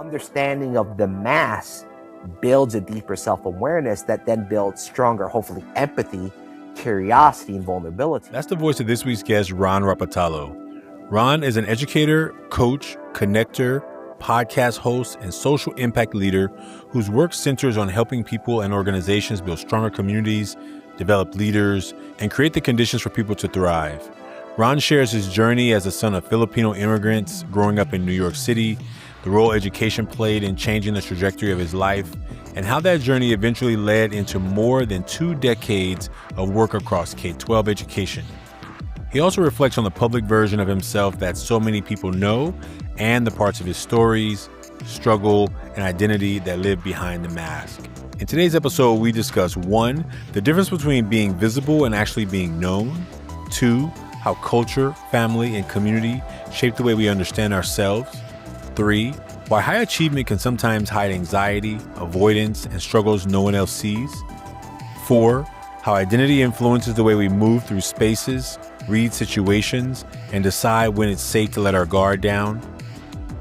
understanding of the mass builds a deeper self-awareness that then builds stronger, hopefully, empathy, curiosity, and vulnerability. That's the voice of this week's guest, Ron Rapatalo. Ron is an educator, coach, connector, podcast host, and social impact leader whose work centers on helping people and organizations build stronger communities, develop leaders, and create the conditions for people to thrive. Ron shares his journey as a son of Filipino immigrants growing up in New York City, the role education played in changing the trajectory of his life, and how that journey eventually led into more than 2 decades of work across K-12 education. He also reflects on the public version of himself that so many people know and the parts of his stories, struggle, and identity that live behind the mask. In today's episode, we discuss 1, the difference between being visible and actually being known. 2, how culture, family, and community shape the way we understand ourselves. 3, why high achievement can sometimes hide anxiety, avoidance, and struggles no one else sees. 4, how identity influences the way we move through spaces, read situations, and decide when it's safe to let our guard down.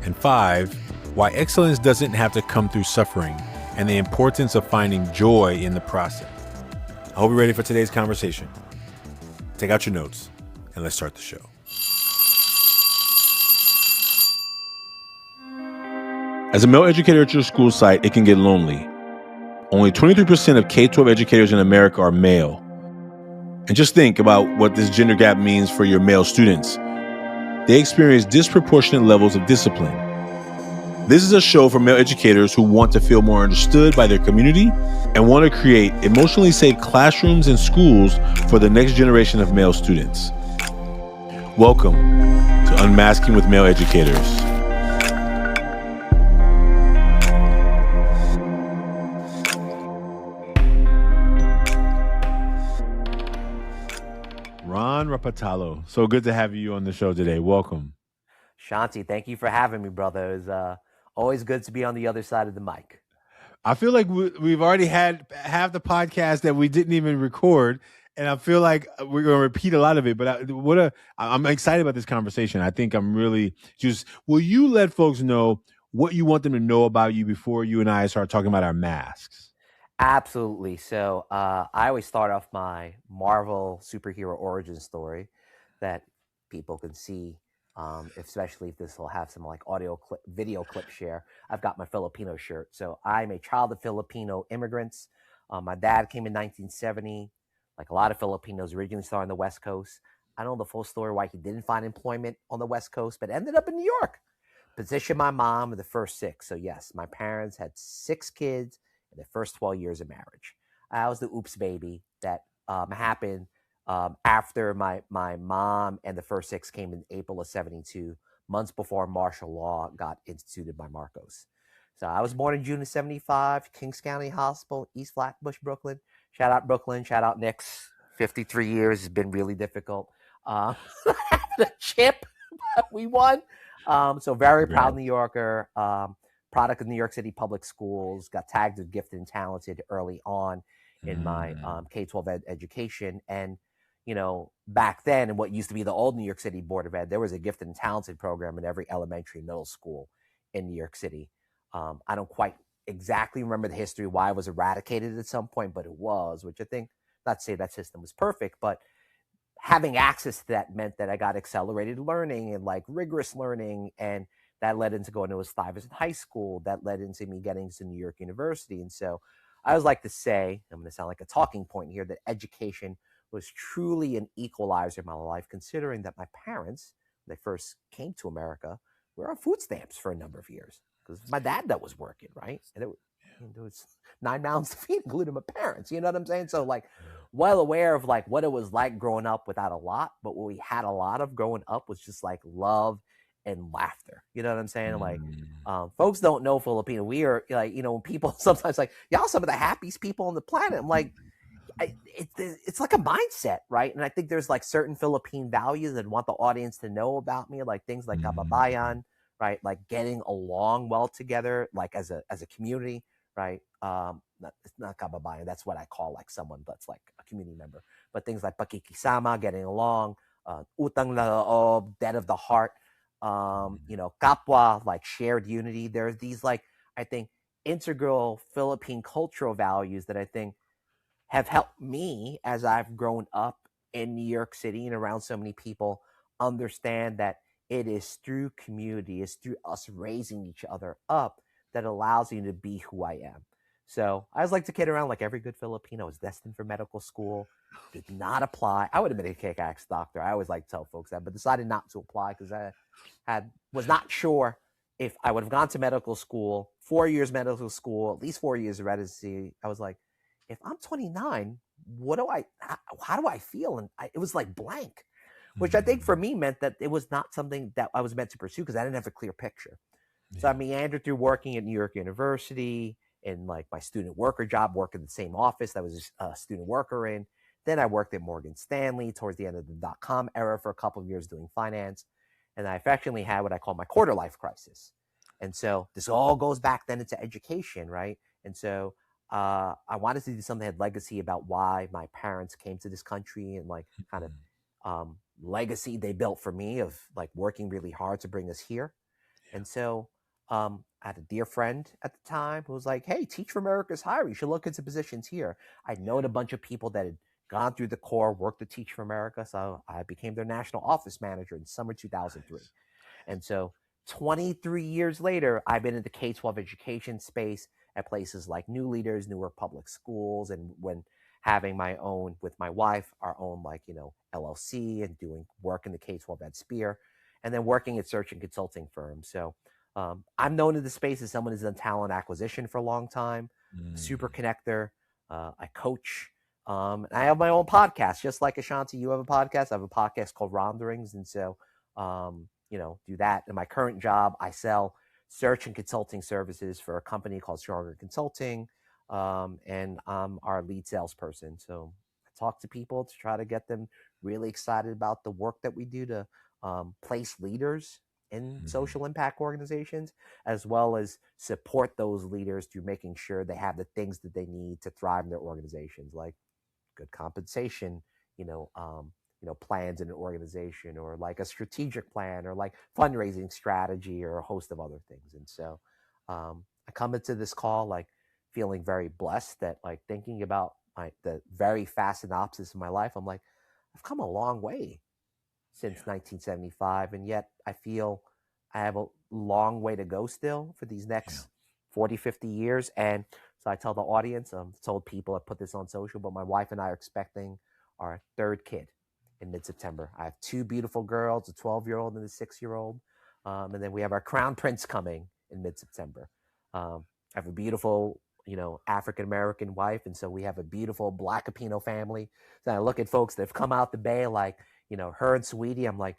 And 5, why excellence doesn't have to come through suffering, and the importance of finding joy in the process. I hope you're ready for today's conversation. Take out your notes, and let's start the show. As a male educator at your school site, it can get lonely. Only 23% of K-12 educators in America are male. And just think about what this gender gap means for your male students. They experience disproportionate levels of discipline. This is a show for male educators who want to feel more understood by their community and want to create emotionally safe classrooms and schools for the next generation of male students. Welcome to unMASKing with Male Educators. Ron Rapatalo, so good to have you on the show today. Welcome. Ashanti, thank you for having me, brother. It's always good to be on the other side of the mic. I feel like we've already had half the podcast that we didn't even record, and I feel like we're going to repeat a lot of it. But I'm excited about this conversation. I think I'm really will you let folks know what you want them to know about you before you and I start talking about our masks? Absolutely. So I always start off my Marvel superhero origin story that people can see, especially if this will have some like video clip share. I've got my Filipino shirt. So I'm a child of Filipino immigrants. My dad came in 1970. Like a lot of Filipinos, originally started on the West Coast. I don't know the full story why he didn't find employment on the West Coast, but ended up in New York. Positioned my mom in the first 6. So yes, my parents had 6 kids in the first 12 years of marriage. I was the oops baby that happened after my mom and the first 6 came in April of 72, months before martial law got instituted by Marcos. So I was born in June of 75, Kings County Hospital, East Flatbush, Brooklyn. Shout out Brooklyn, shout out Knicks. 53 years has been really difficult. Having a chip, we won. So very proud New Yorker. Product of New York City public schools, got tagged as gifted and talented early on in my K-12 education. And, you know, back then in what used to be the old New York City Board of Ed, there was a gifted and talented program in every elementary middle school in New York City. I don't quite exactly remember the history why it was eradicated at some point, but it was, which I think, not to say that system was perfect, but having access to that meant that I got accelerated learning and like rigorous learning, and that led into going to a Stuyvesant High School. That led into me getting to New York University. And so I always like to say, I'm going to sound like a talking point here, that education was truly an equalizer in my life, considering that my parents, when they first came to America, were on food stamps for a number of years. Because my dad that was working, right? And there was 9 mouths to feed, including my parents. You know what I'm saying? So like, well aware of like what it was like growing up without a lot. But what we had a lot of growing up was just like love and laughter. You know what I'm saying? Like, folks don't know Filipino. We are like, you know, when people sometimes like, y'all some of the happiest people on the planet. I'm like, it's like a mindset, right? And I think there's like certain Philippine values that want the audience to know about me, like things like kababayan, right? Like getting along well together, like as a community, right? It's not kababayan. That's what I call like someone that's like a community member. But things like pakikisama, getting along, utang na loob, debt of the heart. kapwa, like shared unity. There's these like, I think, integral Philippine cultural values that I think have helped me as I've grown up in New York City and around so many people understand that it is through community, it's through us raising each other up that allows me to be who I am. So I was like to kid around like every good Filipino was destined for medical school, did not apply. I would have been a kick-ass doctor. I always like to tell folks that, but decided not to apply because I was not sure if I would have gone to medical school, 4 years medical school, at least 4 years of residency. I was like, if I'm 29, what do how do I feel? And it was like blank, which I think for me meant that it was not something that I was meant to pursue because I didn't have a clear picture. So I meandered through working at New York University in like my student worker job, working in the same office that I was a student worker in. Then I worked at Morgan Stanley towards the end of the dot-com era for a couple of years doing finance. And I affectionately had what I call my quarter life crisis. And so this all goes back then into education, right? And so I wanted to do something that had legacy about why my parents came to this country and like kind of legacy they built for me of like working really hard to bring us here. And so I had a dear friend at the time who was like, hey, Teach for America's hiring. You should look into positions here. I'd known a bunch of people that had gone through the core, worked at Teach for America. So I became their national office manager in summer 2003. Nice. And so 23 years later, I've been in the K-12 education space at places like New Leaders, Newark Public Schools, and when having my own, with my wife, our own like, LLC and doing work in the K-12 ed sphere, and then working at search and consulting firms. So I'm known in the space as someone who's done talent acquisition for a long time, super connector. I coach. And I have my own podcast, just like Ashanti. You have a podcast. I have a podcast called Ronderings. And so, do that. In my current job, I sell search and consulting services for a company called Stronger Consulting. And I'm our lead salesperson. So I talk to people to try to get them really excited about the work that we do to place leaders in social impact organizations, as well as support those leaders through making sure they have the things that they need to thrive in their organizations, like good compensation, plans in an organization, or like a strategic plan, or like fundraising strategy, or a host of other things. And so I come into this call like feeling very blessed that like thinking about the very fast synopsis of my life, I'm like, I've come a long way since 1975, and yet I feel I have a long way to go still for these next 40, 50 years. And so I tell the audience, told people, I put this on social, but my wife and I are expecting our third kid in mid-September. I have two beautiful girls, a 12-year-old and a 6-year-old. And then we have our crown prince coming in mid-September. I have a beautiful, African-American wife. And so we have a beautiful Black Filipino family. So I look at folks that have come out the Bay, like, her and Sweetie, I'm like,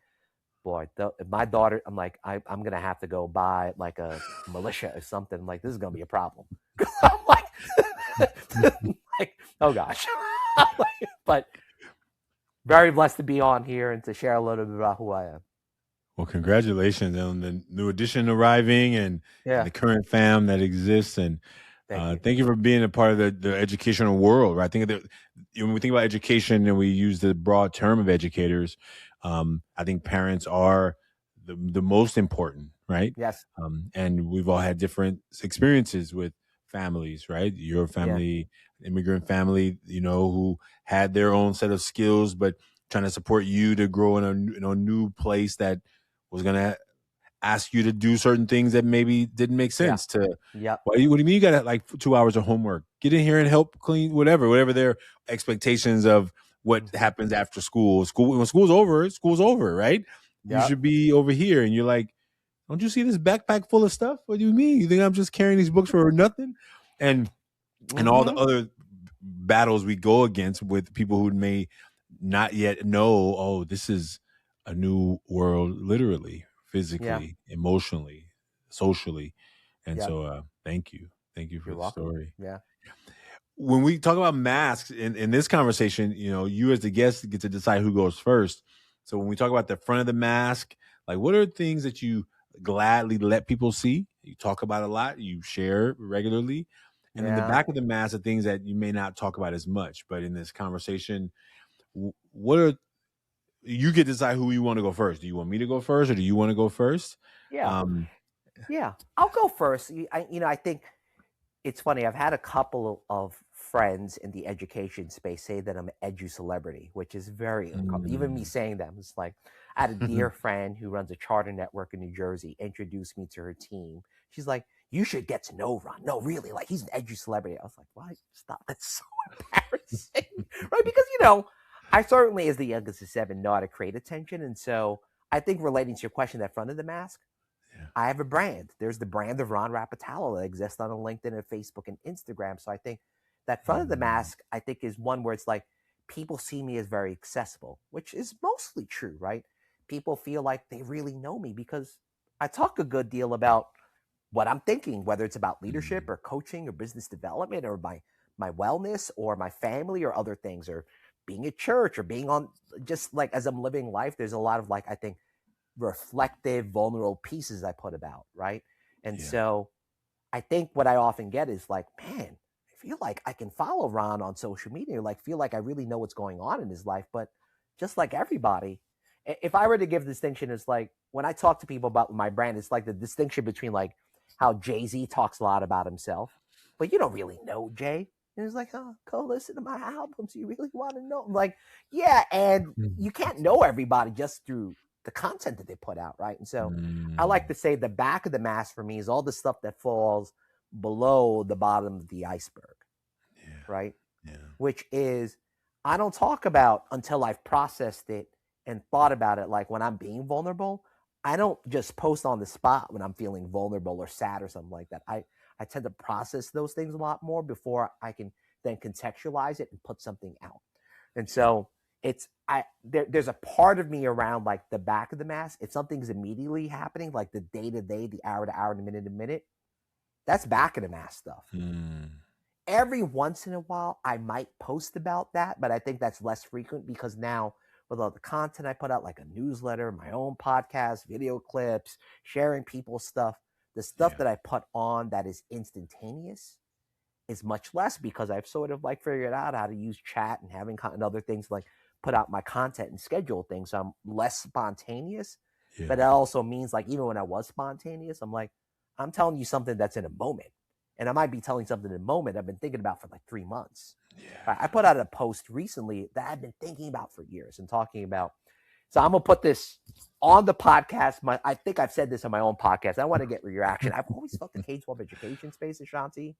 boy, my daughter, I'm like, I'm going to have to go buy like a militia or something. I'm like, this is going to be a problem. I'm like, oh gosh. But very blessed to be on here and to share a little bit about who I am. Well, congratulations on the new addition arriving and the current fam that exists. And thank you for being a part of the educational world. Right? I think that when we think about education and we use the broad term of educators, I think parents are the most important, right? Yes. And we've all had different experiences with families, right? Your family, immigrant family, who had their own set of skills, but trying to support you to grow in a new place that was going to ask you to do certain things that maybe didn't make sense what do you mean you got like 2 hours of homework? Get in here and help clean whatever their expectations of what happens after school. When school's over, right? You should be over here. And you're like, don't you see this backpack full of stuff? What do you mean? You think I'm just carrying these books for nothing? And all the other battles we go against with people who may not yet know, oh, this is a new world, literally, physically, emotionally, socially. And so thank you for the story. When we talk about masks in this conversation, you as the guest get to decide who goes first. So when we talk about the front of the mask, like what are things that you gladly let people see? You talk about a lot, you share regularly. And in the back of the mask are things that you may not talk about as much. But in this conversation, what are you get to decide who you want to go first. Do you want me to go first, or do you want to go first? Yeah. Yeah. I'll go first. I think it's funny. I've had a couple of friends in the education space say that I'm an edu celebrity, which is very uncomfortable. Even me saying that, it's like I had a dear friend who runs a charter network in New Jersey introduced me to her team. She's like, "You should get to know Ron." No, really, like he's an edu celebrity. I was like, "Why? Stop! That's so embarrassing, right?" Because I certainly, as the youngest of seven, know how to create attention, and so I think relating to your question, that front of the mask, I have a brand. There's the brand of Ron Rapatalo that exists on LinkedIn and Facebook and Instagram. So I think that front of the mask, I think, is one where it's like people see me as very accessible, which is mostly true, right? People feel like they really know me because I talk a good deal about what I'm thinking, whether it's about leadership or coaching or business development or my wellness or my family or other things or being at church or being on just like as I'm living life. There's a lot of like, I think, reflective, vulnerable pieces I put about, right? And so I think what I often get is like, man, I feel like I can follow Ron on social media, like feel like I really know what's going on in his life. But just like everybody, if I were to give distinction, it's like when I talk to people about my brand, it's like the distinction between like how Jay-Z talks a lot about himself, but you don't really know Jay. And it's like, oh, go listen to my albums. You really want to know? I'm like, yeah, and you can't know everybody just through the content that they put out, right? And so I like to say the back of the mask for me is all the stuff that falls below the bottom of the iceberg, right? Which is I don't talk about until I've processed it and thought about it. Like when I'm being vulnerable, I don't just post on the spot when I'm feeling vulnerable or sad or something like that. I tend to process those things a lot more before I can then contextualize it and put something out. And so there's a part of me around like the back of the mask. If something's immediately happening, like the day to day, the hour to hour, the minute to minute, that's back of the mask stuff. Every once in a while, I might post about that, but I think that's less frequent because now with all the content I put out, like a newsletter, my own podcast, video clips, sharing people's stuff, the stuff that I put on that is instantaneous is much less because I've sort of like figured out how to use chat and having and other things like put out my content and schedule things. So I'm less spontaneous, but that also means like even when I was spontaneous, I'm like, I'm telling you something that's in a moment. And I might be telling something in a moment I've been thinking about for like 3 months. I put out a post recently that I've been thinking about for years and talking about. So I'm going to put this on the podcast. I think I've said this on my own podcast. I want to get your reaction. I've always felt the K-12 education space, Ashanti,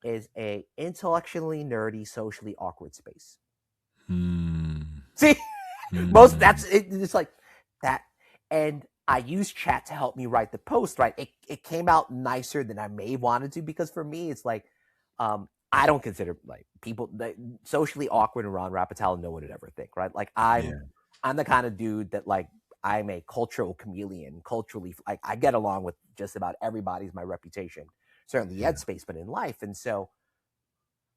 is a intellectually nerdy, socially awkward space. See, most that's it, it's like that. And I used chat to help me write the post, right? It came out nicer than I may have wanted to because for me, it's like, I don't consider like people that socially awkward and Ron Rapatalo no one would ever think, right? Like I'm the kind of dude that like I'm a cultural chameleon, culturally like I get along with just about everybody's my reputation, certainly the ed space, but in life. And so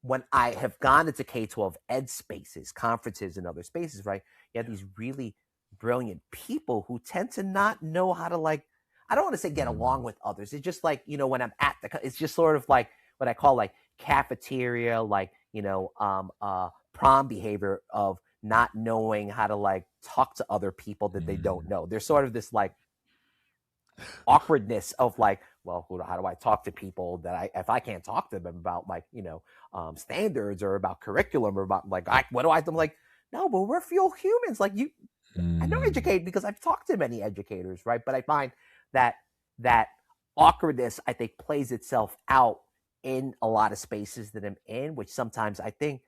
when I have gone into K-12 ed spaces, conferences and other spaces, right? You have these really brilliant people who tend to not know how to like, I don't want to say get along with others. It's just like, when I'm at it's just sort of like what I call like cafeteria, like, prom behavior of not knowing how to like talk to other people that they don't know. There's sort of this like awkwardness of like, well, how do I talk to people that if I can't talk to them about like, standards or about curriculum or about like, what do I do? I'm like, no, but we're few humans. Like I know educate because I've talked to many educators, right? But I find that awkwardness, I think, plays itself out in a lot of spaces that I'm in, which sometimes I think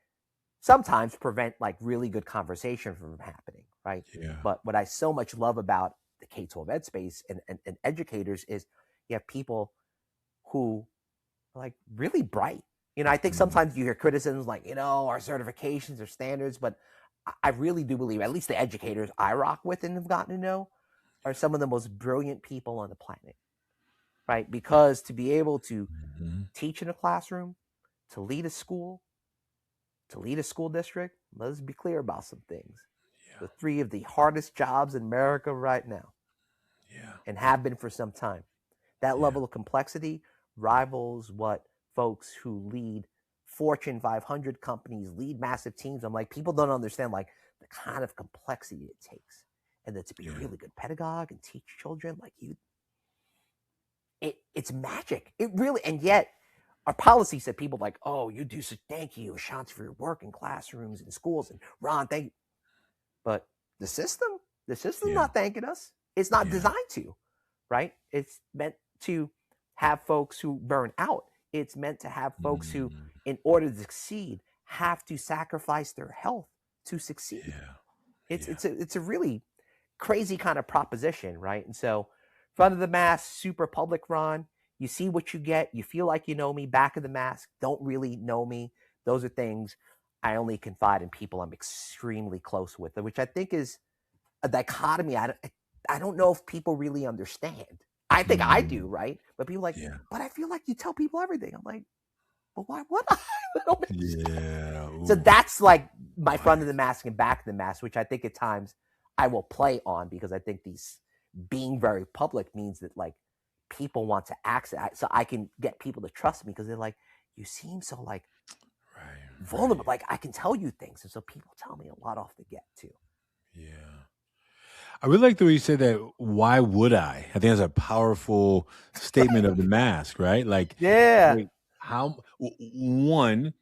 prevent like really good conversation from happening, right? But what I so much love about the K-12 ed space and educators is you have people who are like really bright. I think sometimes you hear criticisms like, our certifications or standards, but I really do believe at least the educators I rock with and have gotten to know are some of the most brilliant people on the planet, right? Because to be able to teach in a classroom, to lead a school district, let's be clear about some things. The 3 of the hardest jobs in America right now and have been for some time. That level of complexity rivals what folks who lead Fortune 500 companies, lead massive teams. I'm like, people don't understand like the kind of complexity it takes, and then to be a Yeah. really good pedagogue and teach children like it's magic. It really, and yet our policy said people like, oh, you do so, thank you, Ashanti, for your work in classrooms and schools, and Ron, thank you. But the system, the system's Yeah. not thanking us. It's not Yeah. designed to, right? It's meant to have folks who burn out. It's meant to have folks who, Mm, in order to succeed, have to sacrifice their health to succeed. yeah. It's Yeah. it's a really crazy kind of proposition, right? And so, front of the mask, super public, Ron. You see what you get. You feel like you know me. Back of the mask, don't really know me. Those are things I only confide in people I'm extremely close with, which I think is a dichotomy. I don't know if people really understand. I think I do, Mm, right? But people are like, yeah. but I feel like you tell people everything. I'm like, but why would I? Yeah. So Ooh. that's like my front of Right. the mask and back of the mask, which I think at times I will play on because I think these being very public means that like people want to access, so I can get people to trust me because they're like, you seem so like Right. vulnerable, Right. like I can tell you things, and so people tell me a lot off the get too. Yeah. I really like the way you said that. Why would I? I think that's a powerful statement of the mask, right? Yeah, Like how one,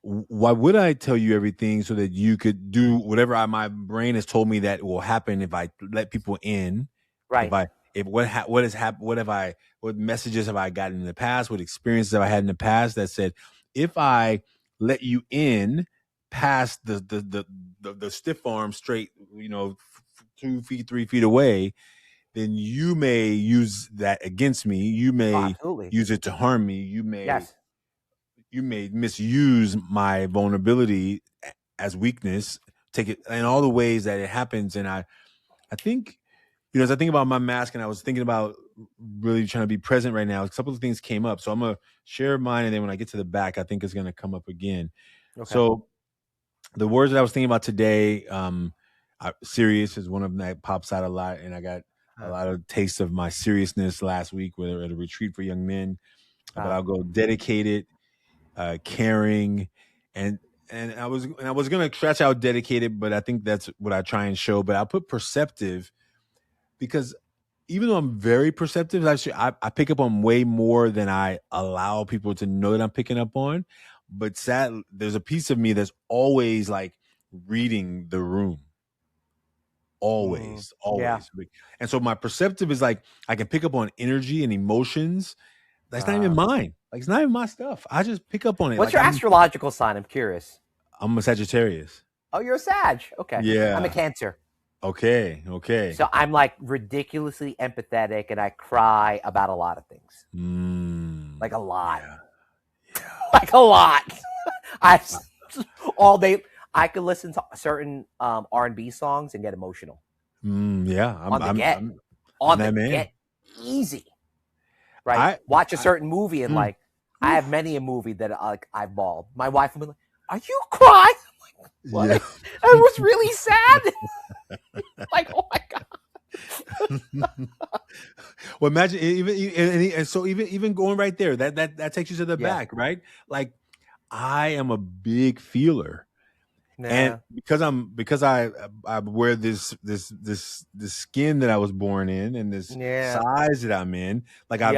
why would I tell you everything so that you could do whatever my brain has told me that will happen if I let people in? If right. I if what has happened? What messages have I gotten in the past? What experiences have I had in the past that said if I let you in past the stiff arm straight, 2 feet, 3 feet away, then you may use that against me. You Oh, may absolutely. use it to harm me. Yes. You may misuse my vulnerability as weakness. Take it in all the ways that it happens, and I think as I think about my mask, and I was thinking about really trying to be present right now. A couple of things came up, so I'm gonna share mine, and then when I get to the back, I think it's gonna come up again. Okay. So the words that I was thinking about today, serious is one of them that pops out a lot, and I got a Uh, lot of taste of my seriousness last week, whether at a retreat for young men. But uh, I'll go dedicated, caring, and and I was gonna scratch out dedicated, but I think that's what I try and show. But I put perceptive because even though I'm very perceptive, actually I pick up on way more than I allow people to know that I'm picking up on. But there's a piece of me that's always like reading the room, always, yeah. always. And so my perceptive is like I can pick up on energy and emotions. That's not even Uh, mine. Like it's not even my stuff. I just pick up on it. what's Like your astrological sign? I'm curious. I'm a Sagittarius. Oh, you're a Sag. Okay. I'm a Yeah. Cancer. Okay. Okay. So I'm like ridiculously empathetic and I cry about a lot of things. Like a lot. Yeah. Like a lot. I Yeah. all day I could listen to certain R&B songs and get emotional. Yeah. On the get. I'm On the that get man. easy. Right? I Watch a I certain movie and mm, like I whew, have many a movie that like I've bawled. My wife will be like, "Are you crying?" I'm like, what? yeah. That was really sad. Like, oh my god. Well, imagine and so even going right there, that takes you to the Yeah. back, right? Like I am a big feeler. And Yeah. because I wear this skin that I was born in and this Yeah. size that I'm in, like Yep.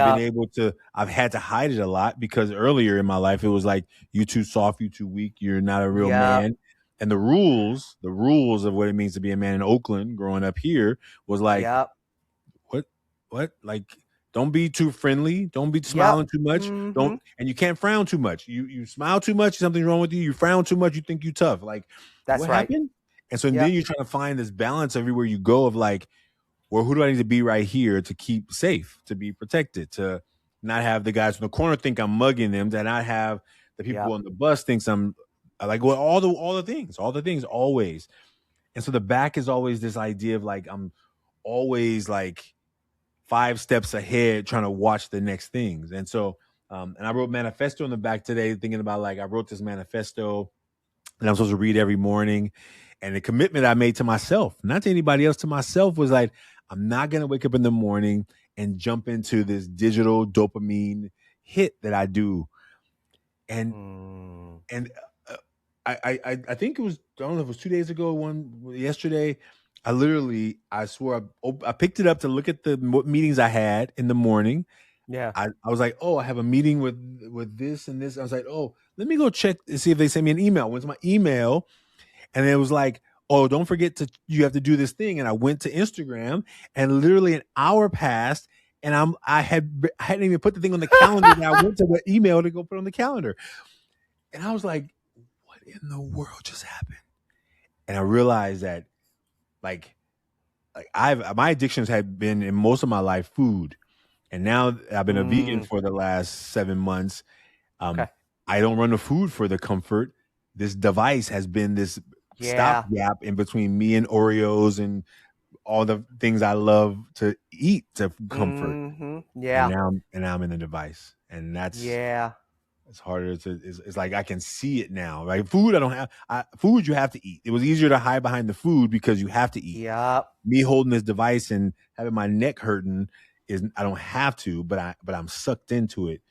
I've had to hide it a lot because earlier in my life it was like you too soft, you too weak, you're not a real Yep. man. And the rules of what it means to be a man in Oakland growing up here was like Yep. what like don't be too friendly, don't be Yep. smiling too much, Mm-hmm. don't and you can't frown too much. You smile too much, something's wrong with you. You frown too much, you think you tough. Like That's what right. happened? And so then Yep. you're trying to find this balance everywhere you go of like, well, who do I need to be right here to keep safe, to be protected, to not have the guys in the corner think I'm mugging them, to not have the people Yep. on the bus thinks I'm like, well, all the things always. And so the back is always this idea of like I'm always like 5 steps ahead trying to watch the next things. And so and I wrote manifesto in the back today thinking about like I wrote this manifesto that I'm supposed to read every morning. And the commitment I made to myself, not to anybody else, to myself was like, I'm not going to wake up in the morning and jump into this digital dopamine hit that I do. And Mm. and I think it was, I don't know if it was 2 days ago, yesterday. I swore I picked it up to look at what meetings I had in the morning. Yeah. I was like, oh, I have a meeting with this and this. I was like, oh, let me go check and see if they sent me an email. Went to my email, and it was like, oh, don't forget you have to do this thing. And I went to Instagram, and literally an hour passed, and I hadn't even put the thing on the calendar. And I went to the email to go put it on the calendar, and I was like, what in the world just happened? And I realized that, like my addictions had been in most of my life food, and now I've been a vegan Mm, for the last 7 months. okay. I don't run to food for the comfort. This device has been this Yeah. stopgap in between me and Oreos and all the things I love to eat to comfort. And Yeah. now I'm in the device, and that's Yeah. it's harder to. It's like I can see it now. Like food, I don't have. Food you have to eat. It was easier to hide behind the food because you have to eat. Yep. Me holding this device and having my neck hurting is, I don't have to, but I'm sucked into it.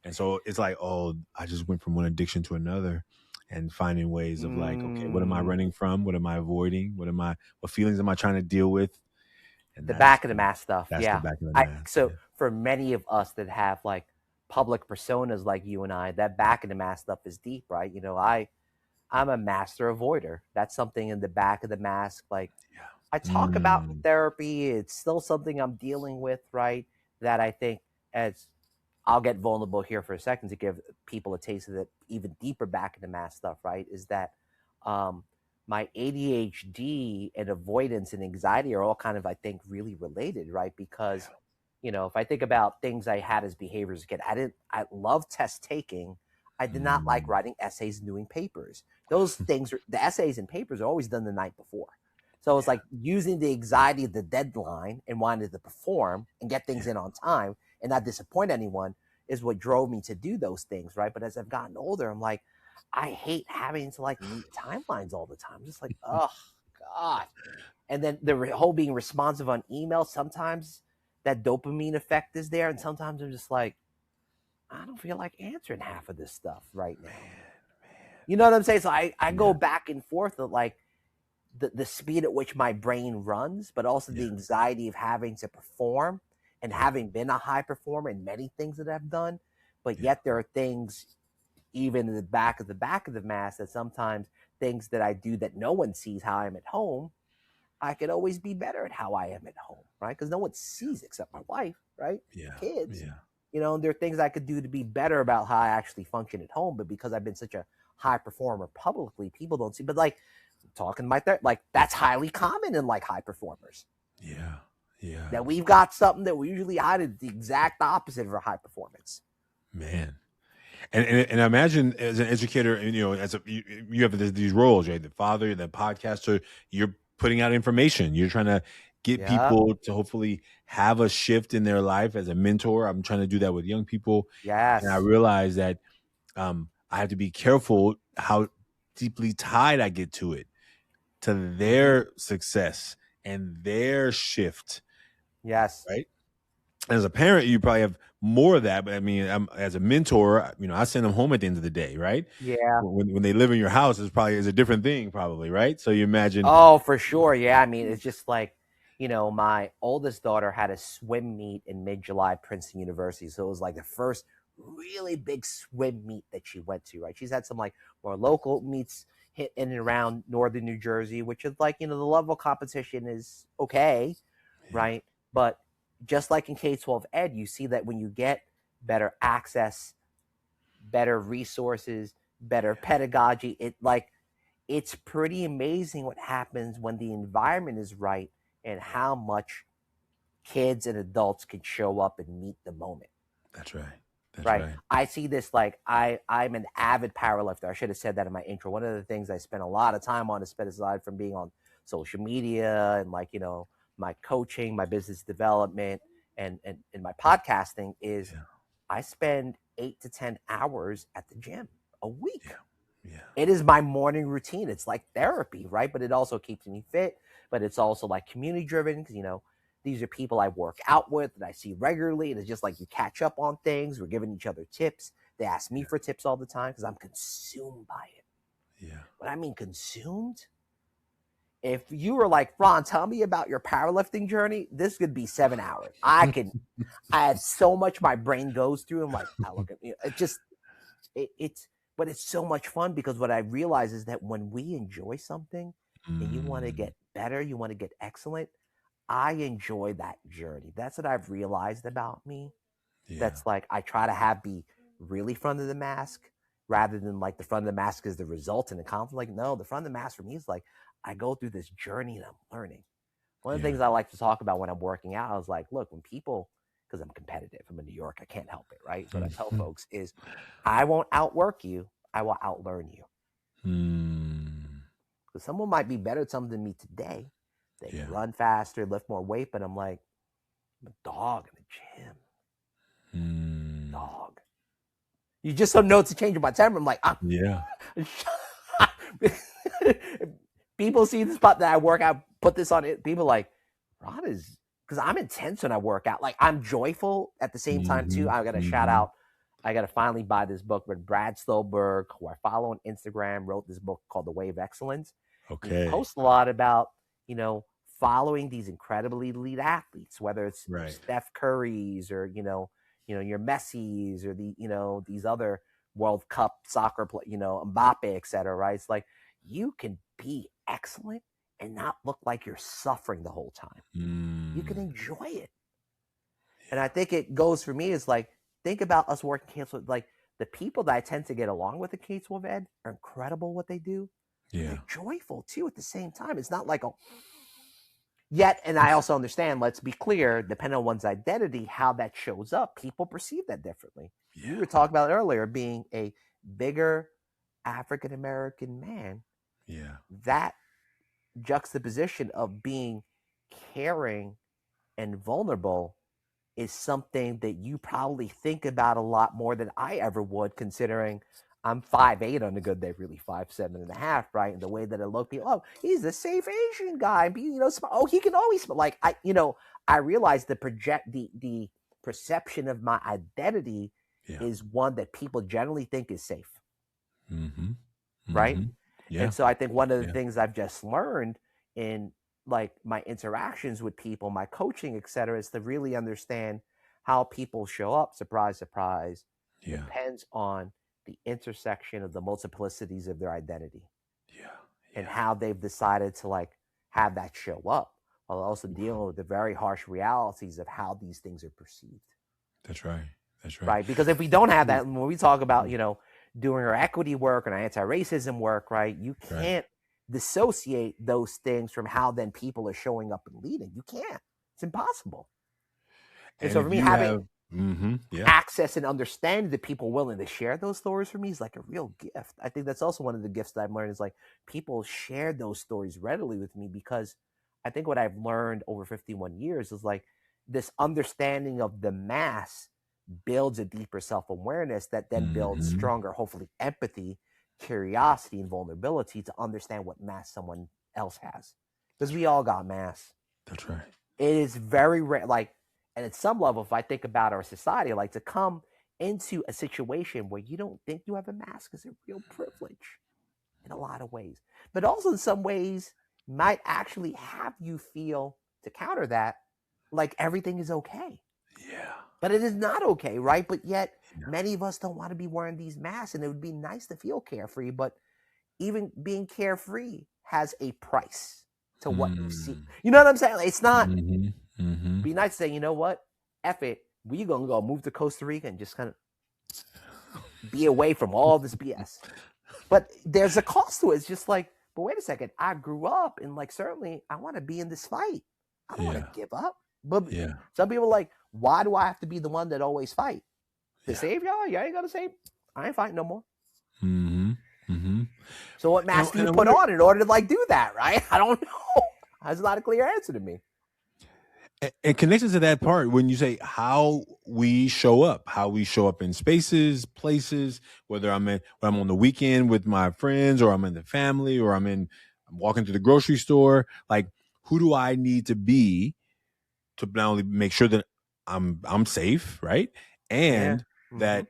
And so it's like, oh, I just went from one addiction to another, and finding ways of like, okay, what am I Mm. running from? What am I avoiding? What feelings am I trying to deal with? And The back of the mask stuff. that's the Yeah. back of the mask. So for many of us that have like public personas like you and I, that back of the mask stuff is deep, right? I'm a master avoider. That's something in the back of the mask. Like I Yeah. talk about in therapy. It's still something I'm dealing with, right? That I think, as I'll get vulnerable here for a second to give people a taste of the even deeper back of the mask stuff, right? Is that um, my ADHD and avoidance and anxiety are all kind of, I think, really related, right? Because, if I think about things I had as behaviors again, I love test taking. I did not like writing essays and doing papers. Those things, the essays and papers are always done the night before. So it's like using the anxiety of the deadline and wanting to perform and get things in on time and not disappoint anyone is what drove me to do those things, right? But as I've gotten older, I'm like, I hate having to like meet timelines all the time. Just like, oh God. And then the whole being responsive on email, sometimes that dopamine effect is there. And sometimes I'm just like, I don't feel like answering half of this stuff right now. You know what I'm saying? So I go back and forth of like the speed at which my brain runs, but also the anxiety of having to perform and having been a high performer in many things that I've done. But yet there are things even in the back of the mask that sometimes things that I do that no one sees how I'm at home, I could always be better at how I am at home, right? Because no one sees except my wife, right? Kids. There are things I could do to be better about how I actually function at home, but because I've been such a high performer publicly, people don't see. But like talking like that, like that's highly common in like high performers. Yeah. That we've got something that we usually hide is the exact opposite of our high performance. Man. And I imagine as an educator, you have these roles, right? The father, the podcaster, you're putting out information. You're trying to get people to hopefully have a shift in their life. As a mentor, I'm trying to do that with young people. Yes. And I realize that I have to be careful how deeply tied I get to their success and their shift. Yes. Right. As a parent, you probably have more of that. But I mean, as a mentor, I send them home at the end of the day, right? Yeah. When they live in your house, is a different thing, probably, right? So you imagine. Oh, for sure. Yeah. I mean, it's just like, my oldest daughter had a swim meet in mid-July at Princeton University. So it was like the first really big swim meet that she went to, right? She's had some like more local meets hit in and around northern New Jersey, which is like, the level of competition is okay, right? But just like in K-12 ed, you see that when you get better access, better resources, better pedagogy, it's pretty amazing what happens when the environment is right and how much kids and adults can show up and meet the moment. That's right. Right. I see this like I'm an avid powerlifter. I should have said that in my intro. One of the things I spend a lot of time on, aside from being on social media and like, my coaching, my business development, and my podcasting is I spend 8 to 10 hours at the gym a week. It is my morning routine. It's like therapy, right? But it also keeps me fit. But it's also like community driven because, these are people I work out with that I see regularly. And it's just like you catch up on things. We're giving each other tips. They ask me for tips all the time because I'm consumed by it. Yeah. When I mean consumed, if you were like, Ron, tell me about your powerlifting journey, this could be 7 hours. I have so much my brain goes through. I'm like, I look at it just it's but it's so much fun because what I realize is that when we enjoy something and you want to Mm, get better, you want to get excellent, I enjoy that journey. That's what I've realized about me. yeah. That's like I try to have be really front of the mask rather than like the front of the mask is the result in the conflict. Like, no, the front of the mask for me is like I go through this journey and I'm learning. One of the Yeah. things I like to talk about when I'm working out, I was like, look, when people, because I'm competitive, I'm in New York, I can't help it, right? So what I tell Mhm. folks is, I won't outwork you, I will outlearn you. Mm, Because someone might be better at something than me today. They can yeah. run faster, lift more weight, but I'm like, I'm a dog in the gym, Mm, dog. You just don't know it's a change of my temper. I'm like, yeah. people see the spot that I work out, put this on it. People are like, Ron is, because I'm intense when I work out. Like I'm joyful at the same time too. Hmm. I got to shout Hmm. out. I got to finally buy this book. But Brad Stolberg, who I follow on Instagram, wrote this book called The Way of Excellence, and he Okay. posts a lot about following these incredibly elite athletes, whether it's Right. Steph Curry's or your Messi's or these other World Cup soccer play, Mbappe, et cetera, right? It's like you can be excellent and not look like you're suffering the whole time. You can Mm, enjoy it. And I yeah. think it goes for me is like, think about us working cancer. Like the people that I tend to get along with at Case Wolf Ed are incredible what they do, but Yeah. they're joyful too at the same time. It's not like a yet, and I also understand, let's be clear, depending on one's identity, how that shows up, people perceive that differently. You Yeah. were talking about earlier being a bigger African American man, Yeah. that juxtaposition of being caring and vulnerable is something that you probably think about a lot more than I ever would, considering I'm 5'8" on a good day, really 5'7.5", right? And the way that I look, people, oh, he's a safe Asian guy. Oh, he can always like I realize the perception of my identity Yeah. is one that people generally think is safe, Mm-hmm. right? Mm-hmm. And Yeah. so I think one of the Yeah. things I've just learned in like my interactions with people, my coaching, et cetera, is to really understand how people show up. Surprise, surprise, Yeah. depends on the intersection of the multiplicities of their identity Yeah. and Yeah. how they've decided to like have that show up while also Wow. dealing with the very harsh realities of how these things are perceived. That's right. That's right. Right? Because if we don't have Mm, that, when we talk about, mm, doing our equity work and our anti-racism work, right? You right. can't dissociate those things from how then people are showing up and leading. You can't. It's impossible. And And so for if me, you having have, yeah. access and understanding the people willing to share those stories for me is like a real gift. I think that's also one of the gifts that I've learned is like people share those stories readily with me because I think what I've learned over 51 years is like this understanding of the mass builds a deeper self-awareness that then builds Mm-hmm. stronger, hopefully, empathy, curiosity, and vulnerability to understand what mass someone else has. Because we all got mass. That's right. It is very rare. Like, and at some level, if I think about our society, like to come into a situation where you don't think you have a mask is a real privilege in a lot of ways. But also in some ways might actually have you feel to counter that like everything is okay. Yeah. But it is not okay, right? But yet Yeah. many of us don't want to be wearing these masks and it would be nice to feel carefree, but even being carefree has a price to what you see. Mm, You know what I'm saying? Like, it's not mm-hmm. Mm-hmm. be nice to say, you know what? F it. We gonna go move to Costa Rica and just kind of be away from all this BS. But there's a cost to it. It's just like, but wait a second. I grew up and like certainly I want to be in this fight. I don't want Yeah. to give up. But Yeah. some people are like, why do I have to be the one that always fight? To Yeah. save y'all? You ain't gonna save. I ain't fighting no more. Mm-hmm. Mm-hmm. So what mask do you And I put wonder, on in order to like do that, right? I don't know. That's not a clear answer to me. and connected to that part, when you say how we show up in spaces, places, whether when I'm on the weekend with my friends, or I'm in the family, or I'm walking to the grocery store, like who do I need to be to not only make sure that I'm safe, right? Yeah. And Mm-hmm. that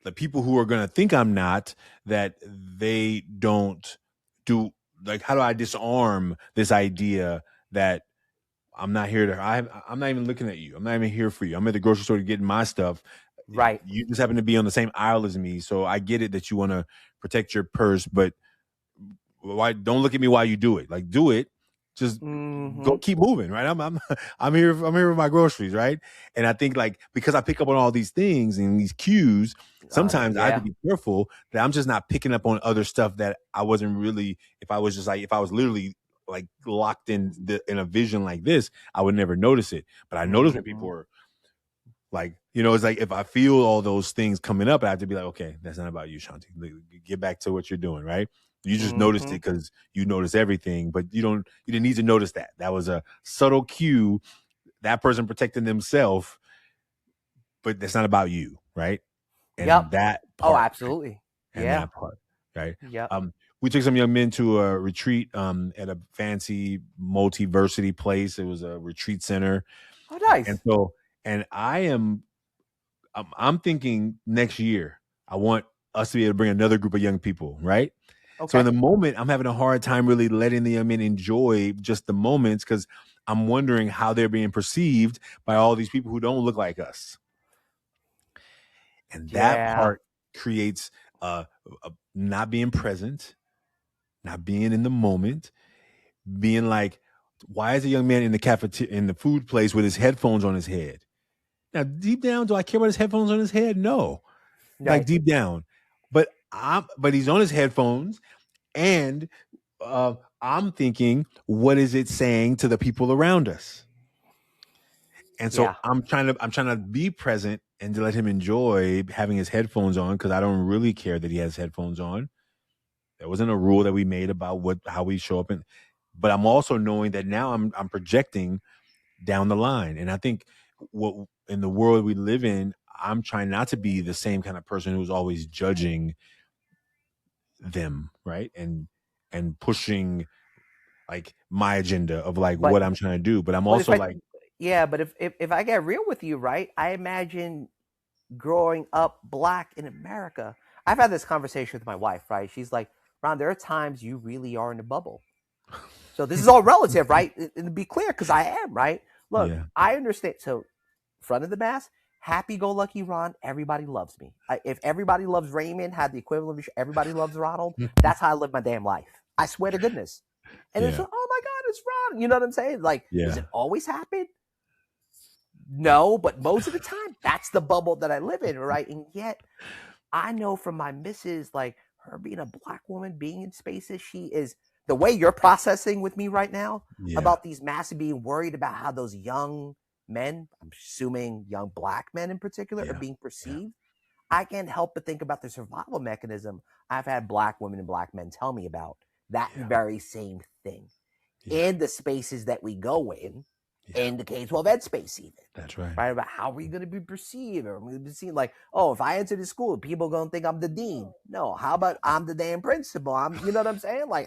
the people who are going to think I'm not, that they don't do, like, how do I disarm this idea that I'm not here to, I'm not even looking at you. I'm not even here for you. I'm at the grocery store getting my stuff. Right. You just happen to be on the same aisle as me. So I get it that you want to protect your purse, but why don't look at me while you do it? Like, do it. Just go, keep moving, right? I'm here with my groceries, right? And I think, like, because I pick up on all these things and these cues, sometimes I have to be careful that I'm just not picking up on other stuff that I wasn't really. If I was literally like locked in a vision like this, I would never notice it. But I notice when people are like, it's like, if I feel all those things coming up, I have to be like, okay, that's not about you, Shanti. Get back to what you're doing, right? You just noticed it because you notice everything, but you didn't need to notice that. That was a subtle cue, that person protecting themselves, but that's not about you, right? And that part. Oh, absolutely. Right? And that part, right? Yeah. We took some young men to a retreat at a fancy multiversity place. It was a retreat center. Oh, nice. And so, and I'm thinking next year, I want us to be able to bring another group of young people, right? Okay. So in the moment, I'm having a hard time really letting the young men enjoy just the moments, because I'm wondering how they're being perceived by all these people who don't look like us. And that part creates not being present, not being in the moment, being like, why is a young man in the cafeteria, in the food place, with his headphones on his head? Now, deep down, do I care about his headphones on his head? No. Right. Like, deep down. But he's on his headphones, and I'm thinking, what is it saying to the people around us? And so I'm trying to be present and to let him enjoy having his headphones on, because I don't really care that he has headphones on. There wasn't a rule that we made about how we show up, but I'm also knowing that now I'm projecting down the line. And I think in the world we live in, I'm trying not to be the same kind of person who's always judging them, right? And pushing like my agenda of like what I'm trying to do. But I'm also like, but if I get real with you, right? I imagine growing up Black in America. I've had this conversation with my wife, right? She's like, Ron, there are times you really are in a bubble. So this is all relative, right? And to be clear, because I am, right? Look, I understand. So front of the mask, happy-go-lucky Ron, everybody loves me. If everybody loves Raymond, had the equivalent of everybody loves Ronald, that's how I live my damn life. I swear to goodness. And it's like, oh my God, it's Ron. You know what I'm saying? Like, does it always happen? No, but most of the time, that's the bubble that I live in, right? And yet, I know from my missus, like, her being a Black woman, being in spaces, she is, the way you're processing with me right now about these masses, being worried about how those young men, I'm assuming young Black men in particular, are being perceived. I can't help but think about the survival mechanism I've had Black women and Black men tell me about. That very same thing. In the spaces that we go in the K-12 ed space even. That's right. Right? About how are we going to be perceived? Or are we going to be seen like, oh, if I enter the school, people going to think I'm the dean. No, how about I'm the damn principal? You know what I'm saying? Like,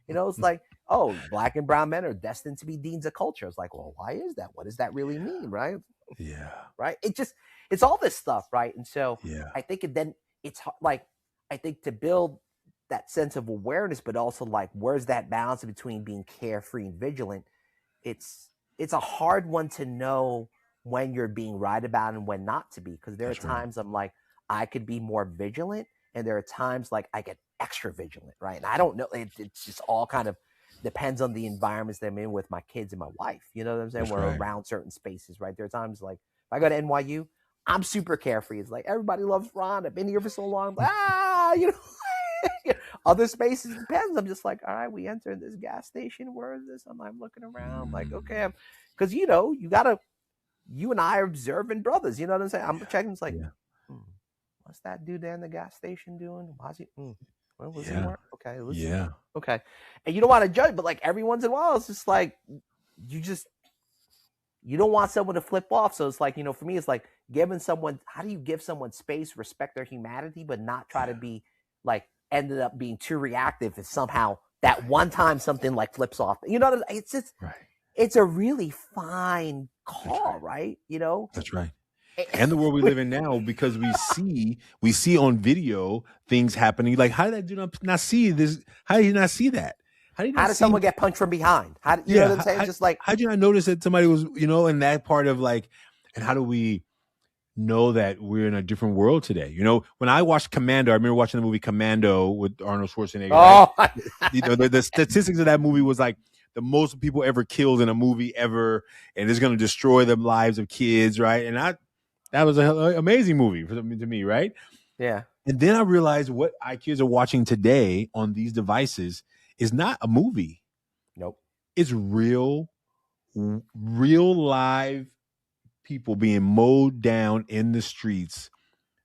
it's like, oh, Black and brown men are destined to be deans of culture. It's like, well, why is that? What does that really mean? Right? Yeah. Right? It's all this stuff, right? And so I think it's like, I think to build that sense of awareness, but also like, where's that balance between being carefree and vigilant? It's a hard one to know when you're being right about and when not to be, because there are times I'm like, I could be more vigilant, and there are times like I get extra vigilant, right? And I don't know, it's just all kind of depends on the environments that I'm in with my kids and my wife. You know what I'm saying? We're around certain spaces, right? There are times like, if I go to NYU, I'm super carefree. It's like, everybody loves Ron. I've been here for so long. Other spaces depends. I'm just like, all right, we enter this gas station. Where is this? I'm looking around. I'm like, okay, because you and I are observing brothers. You know what I'm saying? I'm checking. It's like, what's that dude there in the gas station doing? Why's he? Where was he? Okay, okay. And you don't want to judge, but like every once in a while, it's just like you don't want someone to flip off. So it's like, for me, it's like giving someone. How do you give someone space, respect their humanity, but not try to be like ended up being too reactive if somehow that one time something like flips off. You know what it's just it's a really fine call, right? That's right. and the world we live in now, because we see on video things happening. Like, how did I not see this? How did you not see that? How did you How not does see? someone get punched from behind? How you know Yeah, what I'm saying? Just like, how did you not notice that somebody was, in that part of like, and how do we know that we're in a different world today? When I watched Commando, I remember watching the movie Commando with Arnold Schwarzenegger, right? oh, The statistics of that movie was like the most people ever killed in a movie ever, and it's going to destroy the lives of kids, right? And that was an amazing movie to me, right? yeah, And then I realized what our kids are watching today on these devices is not a movie. nope. It's real live people being mowed down in the streets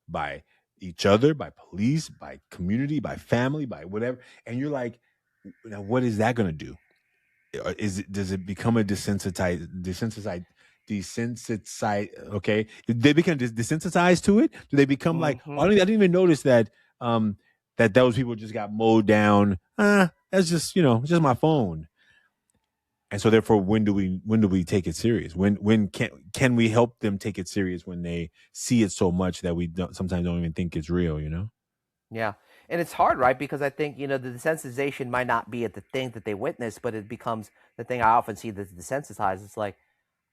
by each other, by police, by community, by family, by whatever. And you're like, now what is that going to do? Does it become a desensitized? Okay, they become desensitized to it. Do they become like, Mm-hmm. oh, I didn't even notice that that those people just got mowed down. That's just it's just my phone. And so therefore, when do we take it serious? When can we help them take it serious when they see it so much that we sometimes don't even think it's real? Yeah. And it's hard, right? Because I think, the desensitization might not be at the thing that they witness, but it becomes the thing I often see that's desensitized. It's like,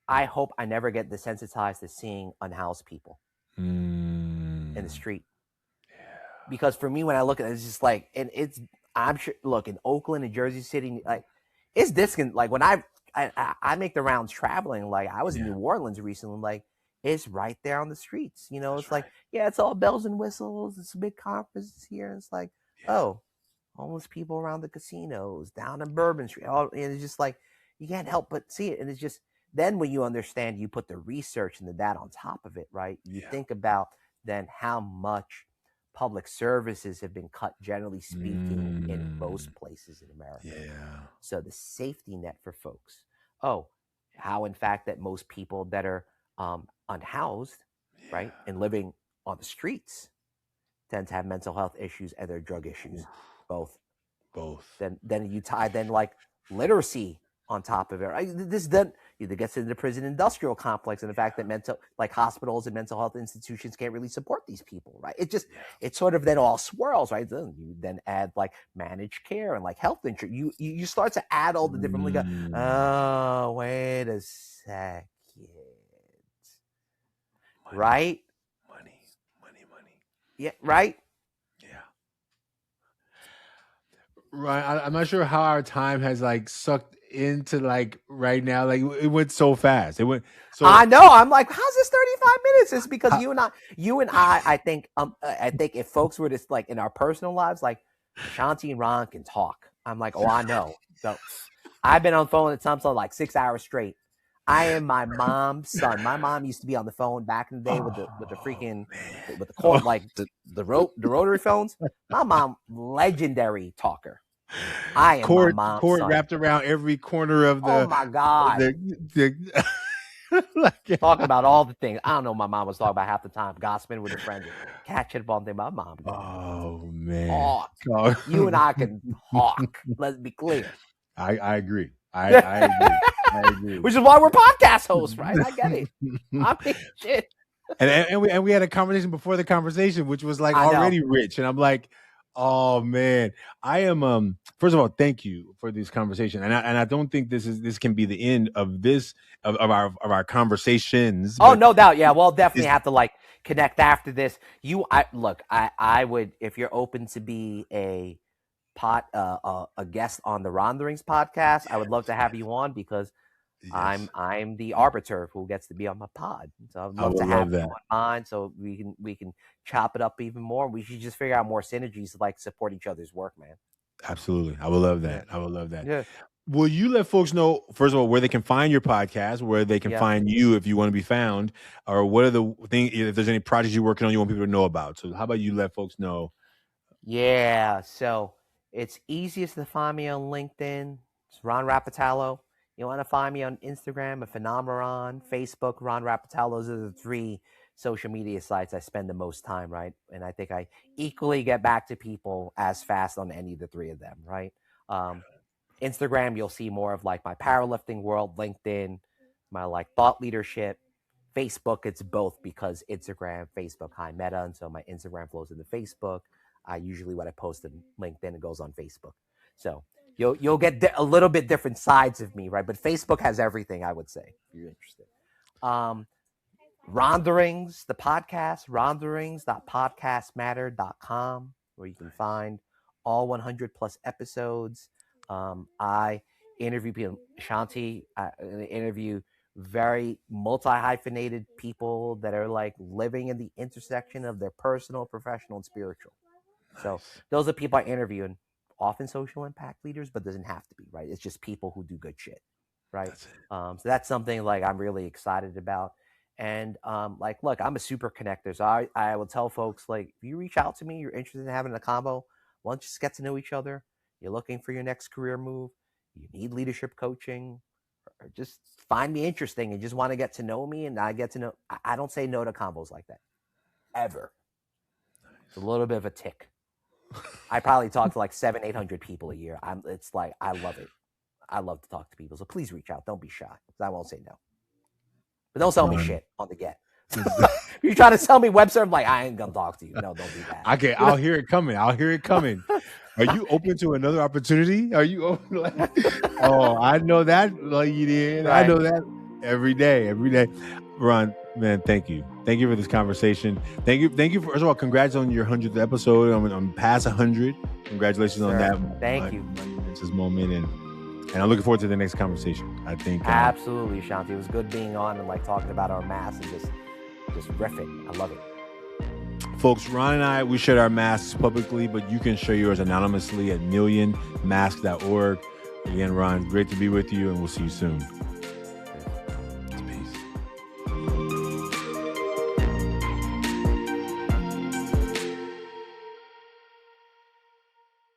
I hope I never get desensitized to seeing unhoused people in the street. Because for me, when I look at it, it's just like, and I'm sure, look, in Oakland and Jersey City, like, it's distant. Like, when I make the rounds traveling, like, I was in New Orleans recently, like, it's right there on the streets. That's It's right. like, yeah, it's all bells and whistles. It's a big conference here. And it's like, oh, homeless people around the casinos, down in Bourbon Street. And it's just like, you can't help but see it. And it's just, then when you understand, you put the research and the data on top of it, right? You think about then how much public services have been cut, generally speaking, in most places in America. Yeah. So the safety net for folks. Oh, how in fact that most people that are unhoused, right, and living on the streets tend to have mental health issues and their drug issues, both. Then you tie like literacy on top of it. Right? This then either gets into the prison industrial complex and the fact that hospitals and mental health institutions can't really support these people, right? It sort of then all swirls, right? Then you then add like managed care and like health insurance. You start to add all the different. Oh, wait a second, right? Money. Yeah, right. Yeah. Right. I'm not sure how our time has like sucked into like right now. Like it went so fast. It went I so. know. I'm like, how's this 35 minutes? It's because How, I think if folks were just like in our personal lives, like Ashanti and Ron can talk. I'm like, oh, I know. So I've been on the phone at some like 6 hours straight. I am my mom's son. My mom used to be on the phone back in the day with the freaking man. with the court like the rotary phones. My mom, legendary talker. I am my mom's Cord son. wrapped around every corner of Oh my God. the like, Talking about all the things. I don't know. My mom was talking about half the time, gossiping with her friends, catching up on things. My mom can oh man. talk. You and I can talk. Let's be clear. I agree. I agree. I agree. Which is why we're podcast hosts, right? I get it. I mean, shit. And we had a conversation before the conversation, which was like I know. already rich. And I'm like, oh man, I am. First of all, thank you for this conversation. And I don't think this can be the end of this of our conversations. Oh, But no doubt. Yeah, we'll definitely it's have to like connect after this. I would, if you're open to be a guest on the Ronderings podcast, I would love to have you on because yes, I'm the arbiter who gets to be on my pod. So I'd I love would to have love you that. on mine so we can chop it up even more. We should just figure out more synergies to like support each other's work, man. Absolutely, I would love Yeah. that. I would love that. Yeah. Will you let folks know, first of all, where they can find your podcast, where they can Yeah. find you if you want to be found, or what are the things, if there's any projects you're working on you want people to know about? So how about you let folks know? Yeah. So it's easiest to find me on LinkedIn. It's Ron Rapatalo. You want to find me on Instagram, a phenomenon, Facebook, Ron Rapatalo. Those are the three social media sites I spend the most time, right? And I think I equally get back to people as fast on any of the three of them, right? Instagram, you'll see more of like my powerlifting world. LinkedIn, my like thought leadership. Facebook, it's both because Instagram, Facebook, hi Meta, and so my Instagram flows into Facebook. Usually what I post in LinkedIn, it goes on Facebook. So you'll get a little bit different sides of me, right? But Facebook has everything, I would say, if you're interested. Ronderings, the podcast, ronderings.podcastmatter.com, where you can find all 100 plus episodes. I interview people, Ashanti, interview very multi-hyphenated people that are like living in the intersection of their personal, professional, and spiritual. So those are people I interview, and often social impact leaders, but doesn't have to be, right? It's just people who do good shit, right? So that's something like I'm really excited about. And like, look, I'm a super connector. So I will tell folks, like, if you reach out to me, you're interested in having a combo, why don't you just get to know each other? You're looking for your next career move. You need leadership coaching, or just find me interesting and just want to get to know me. And I get to know, I don't say no to combos like that, ever. It's a little bit of a tick. I probably talk to like 700-800 people a year. It's like, I love it. I love to talk to people. So please reach out. Don't be shy. I won't say no. But don't sell me shit on the get. If you're trying to sell me website, I'm like, I ain't gonna talk to you. No, don't do that. Okay, I'll hear it coming. Are you open to another opportunity? Are you open? Oh, I know that, like you did. Right. I know that every day. Ron, man, thank you for this conversation. Thank you. First of all, congrats on your 100th episode. I'm past 100. Congratulations on that. Thank you. It's this moment, and I'm looking forward to the next conversation. I think absolutely, Ashanti. It was good being on and like talking about our masks and just riffing. I love it. Folks, Ron and I, we shared our masks publicly, but you can share yours anonymously at millionmask.org. Again, Ron, great to be with you, and we'll see you soon.